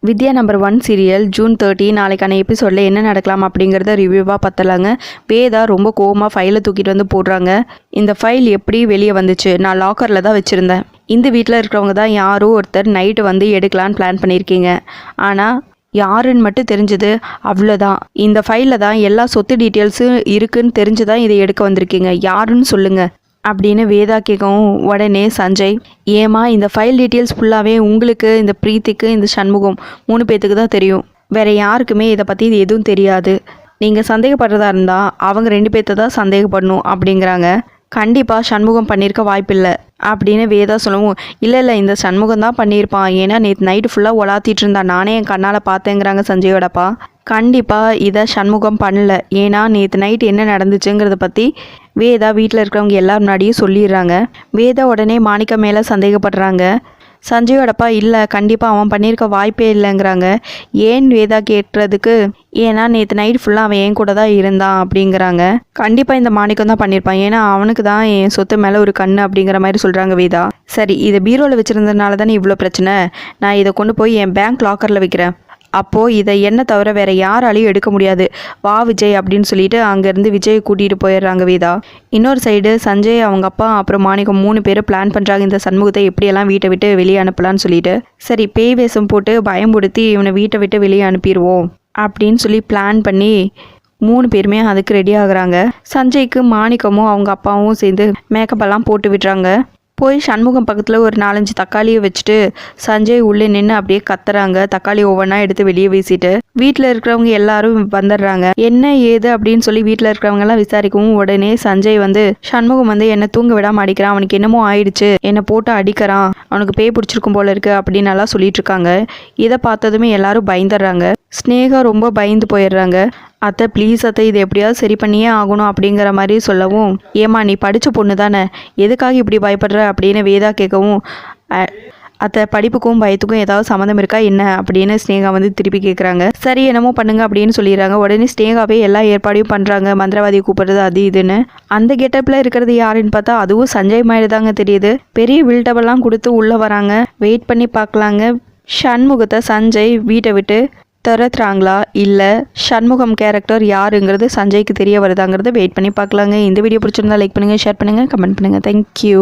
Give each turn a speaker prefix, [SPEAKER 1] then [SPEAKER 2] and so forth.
[SPEAKER 1] வித்யா number 1 serial June 30 நாளைக்கான எபிசோடில் என்ன நடக்கலாம் அப்படிங்கிறத ரிவ்யூவாக பார்த்தலாங்க. வேதா ரொம்ப கோவமாக ஃபைலை தூக்கிட்டு வந்து போடுறாங்க. இந்த ஃபைல் எப்படி வெளியே வந்துச்சு? நான் லாக்கரில் தான் வச்சுருந்தேன். இந்த வீட்டில் இருக்கிறவங்க தான் யாரோ ஒருத்தர் நைட்டு வந்து எடுக்கலான்னு பிளான் பண்ணியிருக்கீங்க. ஆனால் யாருன்னு மட்டும் தெரிஞ்சது, அவ்வளோதான். இந்த ஃபைலில் தான் எல்லா சொத்து டீட்டெயில்ஸும் இருக்குன்னு தெரிஞ்சு தான் இதை எடுக்க வந்திருக்கீங்க. யாருன்னு சொல்லுங்கள் அப்படின்னு வேதா கேட்கவும் உடனே சஞ்சய், ஏமா இந்த ஃபைல் டீட்டெயில்ஸ் ஃபுல்லாகவே உங்களுக்கு, இந்த பிரீத்திக்கு, இந்த சண்முகம் 3 பேத்துக்கு தான் தெரியும். வேறு யாருக்குமே இதை பற்றி இது எதுவும் தெரியாது. நீங்கள் சந்தேகப்படுறதா இருந்தால் அவங்க 2 பேர்த்த தான் சந்தேகப்படணும் அப்படிங்கிறாங்க. கண்டிப்பாக சண்முகம் பண்ணியிருக்க வாய்ப்பில்லை அப்படின்னு வேதா சொல்லவும், இல்லை இந்த சண்முகம் தான் பண்ணியிருப்பான். ஏன்னா நேற்று நைட்டு ஃபுல்லாக உலாத்திட்டு இருந்தான், நானே என் கண்ணால் பார்த்தேங்கிறாங்க சஞ்சயோடப்பா. கண்டிப்பாக இதை சண்முகம் பண்ணல. ஏன்னா நேற்று நைட்டு என்ன நடந்துச்சுங்கிறத பற்றி வேதா வீட்டில் இருக்கிறவங்க எல்லாரும் முன்னாடியும் சொல்லிடுறாங்க. வேதா உடனே மாணிக்கா மேலே சந்தேகப்படுறாங்க. சஞ்சயோடப்பா இல்லை, கண்டிப்பாக அவன் பண்ணியிருக்க வாய்ப்பே இல்லைங்கிறாங்க. ஏன் வேதா கேட்டுறதுக்கு, ஏன்னா நேற்று நைட் ஃபுல்லாக அவன் என் கூட தான் இருந்தான் அப்படிங்கிறாங்க. கண்டிப்பாக இந்த மாணிக்கம் தான் பண்ணியிருப்பான், ஏன்னா அவனுக்கு தான் என் சொத்து மேலே ஒரு கண்ணு அப்படிங்கிற மாதிரி சொல்கிறாங்க வேதா. சரி, இதை பீரோவில் வச்சுருந்ததுனால தானே இவ்வளோ பிரச்சனை. நான் இதை கொண்டு போய் என் பேங்க் லாக்கரில் வைக்கிறேன். அப்போது இதை என்ன தவிர வேறு யாராலையும் எடுக்க முடியாது. வா விஜய் அப்படின்னு சொல்லிட்டு அங்கேருந்து விஜயை கூட்டிகிட்டு போயிடுறாங்க வேதா. இன்னொரு சைடு சஞ்சய், அவங்க அப்பா, அப்புறம் மாணிக்கம் 3 பேர் பிளான் பண்ணுறாங்க இந்த சண்முகத்தை எப்படியெல்லாம் வீட்டை விட்டு வெளியே அனுப்பலான்னு சொல்லிட்டு. சரி, பேய் வேஷம் போட்டு பயம்படுத்தி இவனை வீட்டை விட்டு வெளியே அனுப்பிடுவோம் அப்படின்னு சொல்லி பிளான் பண்ணி 3 பேருமே அதுக்கு ரெடி ஆகுறாங்க. சஞ்சய்க்கு மாணிக்கமும் அவங்க அப்பாவும் சேர்ந்து மேக்கப்பெல்லாம் போட்டு விடுறாங்க. போய் சண்முகம் பக்கத்தில் ஒரு 4-5 தக்காளியை வச்சுட்டு சஞ்சய் உள்ளே நின்று அப்படியே கத்துறாங்க. தக்காளி ஒவ்வொன்றா எடுத்து வெளியே வீசிட்டு வீட்டில் இருக்கிறவங்க எல்லாரும் வந்துடுறாங்க. என்ன ஏது அப்படின்னு சொல்லி வீட்டில் இருக்கிறவங்கலாம் விசாரிக்கவும் உடனே சஞ்சய் வந்து, சண்முகம் வந்து என்னை தூங்க விடாமல் அடிக்கிறான், அவனுக்கு என்னமோ ஆயிடுச்சு, என்னை போட்டு அடிக்கிறான், அவனுக்கு பேய் பிடிச்சிருக்கும் போல இருக்கு அப்படின்னு எல்லாம் சொல்லிட்டு இருக்காங்க. இதை பார்த்ததுமே எல்லாரும் பயந்துடுறாங்க. ஸ்னேகா ரொம்ப பயந்து போயிடுறாங்க. அத்தை ப்ளீஸ் அத்தை, இது எப்படியாவது சரி பண்ணியே ஆகணும் அப்படிங்கிற மாதிரி சொல்லவும், ஏமா நீ படித்த பொண்ணு தானே, எதுக்காக இப்படி பயப்படுற அப்படின்னு வேதா கேட்கவும், அத்தை படிப்புக்கும் பயத்துக்கும் ஏதாவது சம்மந்தம் இருக்கா என்ன அப்படின்னு ஸ்னேகா வந்து திருப்பி கேட்குறாங்க. சரி என்னமோ பண்ணுங்க அப்படின்னு சொல்லிடுறாங்க. உடனே ஸ்னேகாவே எல்லா ஏற்பாடையும் பண்ணுறாங்க, மந்திரவாதியை கூப்பிடுறது அது இதுன்னு. அந்த கெட்டப்பில் இருக்கிறது யாருன்னு பார்த்தா அதுவும் சஞ்சய் மாதிரி தாங்க தெரியுது. பெரிய பில்டபெல்லாம் கொடுத்து உள்ளே வராங்க. வெயிட் பண்ணி பார்க்கலாங்க, சண்முகத்தை சஞ்சய் வீட்டை விட்டு துரத்துறாங்களா இல்லை சண்முகம் கேரக்டர் யாருங்கிறது சஞ்சய்க்கு தெரிய வருதாங்கிறத வெயிட் பண்ணி பார்க்கலாங்க. இந்த வீடியோ பிடிச்சிருந்தா லைக் பண்ணுங்கள், ஷேர் பண்ணுங்கள், கமெண்ட் பண்ணுங்கள். தேங்க்யூ.